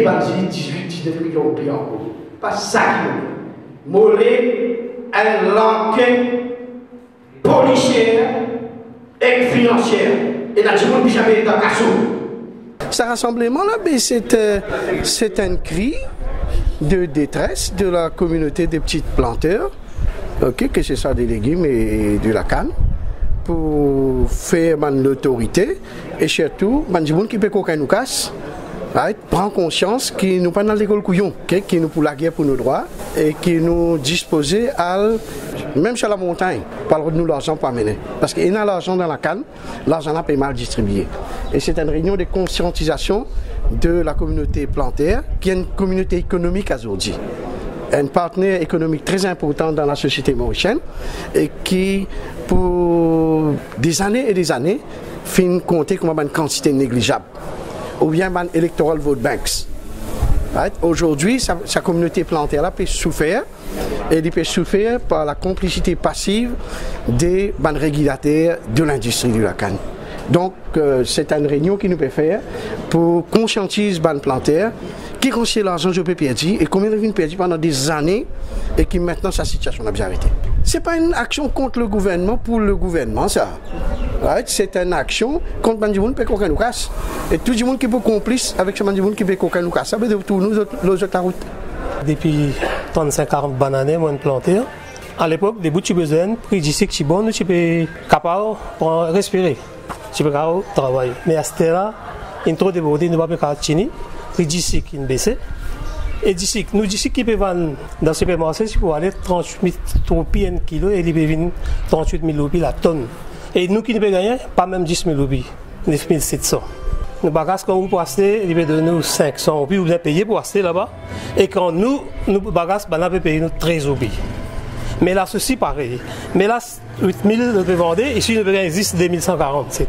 il va dire 18-19 millions de roupies en gros. Pas ça qui me mollet, une langue policière et financière. Et là, tout le monde n'a jamais été dans le cassou. Ce rassemblement-là, c'est un cri de détresse de la communauté des petites planteurs, que ce soit des légumes et de la canne, pour faire l'autorité et surtout, les gens qui peuvent aucun nous casse. Prend conscience qu'ils nous pas dans l'école couillon, qui nous pour la guerre pour nos droits et qui nous disposent à, même sur la montagne, par nous l'argent pour amener. Parce qu'il y a l'argent dans la canne, l'argent là est mal distribué. Et c'est une réunion de conscientisation de la communauté plantaire, qui est une communauté économique aujourd'hui. Un partenaire économique très important dans la société mauricienne et qui, pour des années et des années, finit compter comme une quantité négligeable. Ou bien ban electoral vote banks. Right? Aujourd'hui, sa communauté plantaire peut souffrir et il peut souffrir par la complicité passive des ban régulateurs de l'industrie de la canne. Donc, c'est une réunion qui nous peut faire pour conscientiser ban plantaire qui considère l'argent que je peux perdre et combien de vie perdu pendant des années et qui maintenant sa situation a bien arrêté. Ce n'est pas une action contre le gouvernement pour le gouvernement, ça. Right? C'est une action contre les gens qui peuvent nous casse. Et tout le monde qui peut complice avec ce gens qui peuvent nous casse. Ça veut dire tout nous autres la route. Depuis 35-40 bananes, moi, planté. À l'époque, des bouts de besoin, prix d'ici que tu bon, tu peux capable pour respirer. Tu peux travailler. Mais à ce là, il y a trop de bordées, nous ne pouvons pas faire prix d'ici qui baissé. Et d'ici, nous d'ici qui peut vendre dans le supermarché, si pour aller 38 000 roupies un kilo et il peut venir 38 000 roupies la tonne. Et nous qui ne pouvons gagner, pas même 10 000 roupies, 9 700. Nous bagages quand vous pour acheter, il peut donner nous 500 roupies, vous avez payé pour acheter là-bas. Et quand nous bagages, on peut payer nous 13 roupies. Mais là, ceci pareil. Mais là, 8 000 nous pouvons vendre, ici nous pouvons gagner 2147.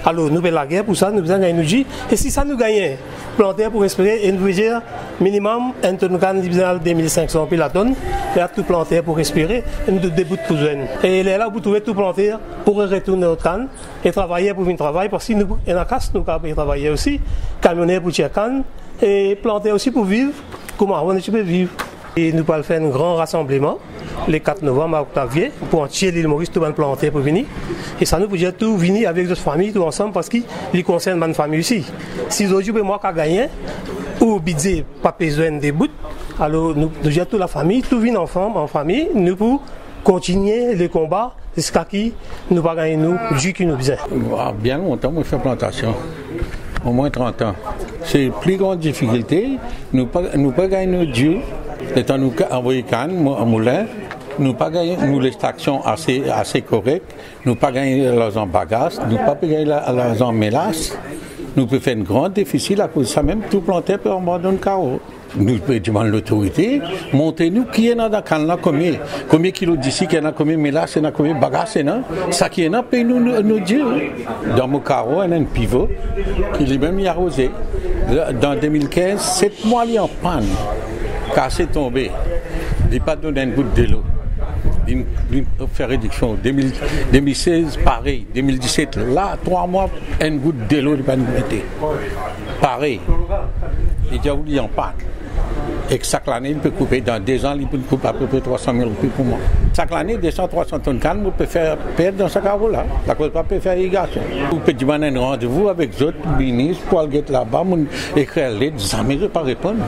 Alors, nous avons la guerre pour ça, nous avons gagné nous dit. Et si ça nous gagne, planter pour respirer, et nous pouvons dire minimum, nous gagnons 2500 puis la tonne, là, tout planter pour respirer, et nous débouter pour joindre. Et là, vous trouvez tout planter pour retourner au canne et travailler pour venir travailler, parce que nous, en a casse, nous pouvons travailler aussi, camionneur pour tirer canne, et planter aussi pour vivre, comment on peut vivre. Et nous allons faire un grand rassemblement le 4 novembre à Octavier pour entier l'île Maurice, tout le monde planté pour venir. Et ça nous peut dire tout venir avec d'autres familles, tout ensemble, parce qu'il concerne ma famille aussi. Si aujourd'hui, moi, qui gagne, ou bidé, pas besoin des bouts, alors nous disons toute la famille, tout vient en famille, nous pour continuer le combat jusqu'à qui nous va gagner nous, du qui nous besoin. Bien longtemps, moi, je fais plantation. Au moins 30 ans. C'est plus grande difficulté. Nous pas gagner nos dieux. Étant nous envoyé canne, moulin, nous pas gagner nous l'extraction assez correcte. Nous pas gagner l'argent bagasse. Nous pas gagner l'argent mélasse. Nous pouvons faire un grand déficit à cause de ça même. Tout planter peut abandonner le carreau. Nous pouvons demander l'autorité, montez-nous qui est dans la canne là, combien kilos d'ici, qui est dans combien mélasse, combien bagasse, ça qui est là, payez-nous nos dieux. Dans mon carreau, il y a un pivot qui est même arrosé. Dans 2015, 7 mois, il est en panne, cassé, tombé. Il n'a pas donné un bout de l'eau. Il fait réduction. 2016, pareil. 2017, là, 3 mois, un bout de l'eau, il n'a pas donné. Pareil. Il a dit en panne. Et que chaque année, il peut couper. Dans 2 ans, il peut couper à peu près 300 000 roupies pour moi. Chaque année, 200-300 tonnes de canne, vous pouvez faire perdre dans ce carreau-là. La cause pas peut faire irrigation. Vous pouvez demander un rendez-vous avec d'autres ministres pour aller là-bas, écrire l'aide, jamais je ne vais pas répondre.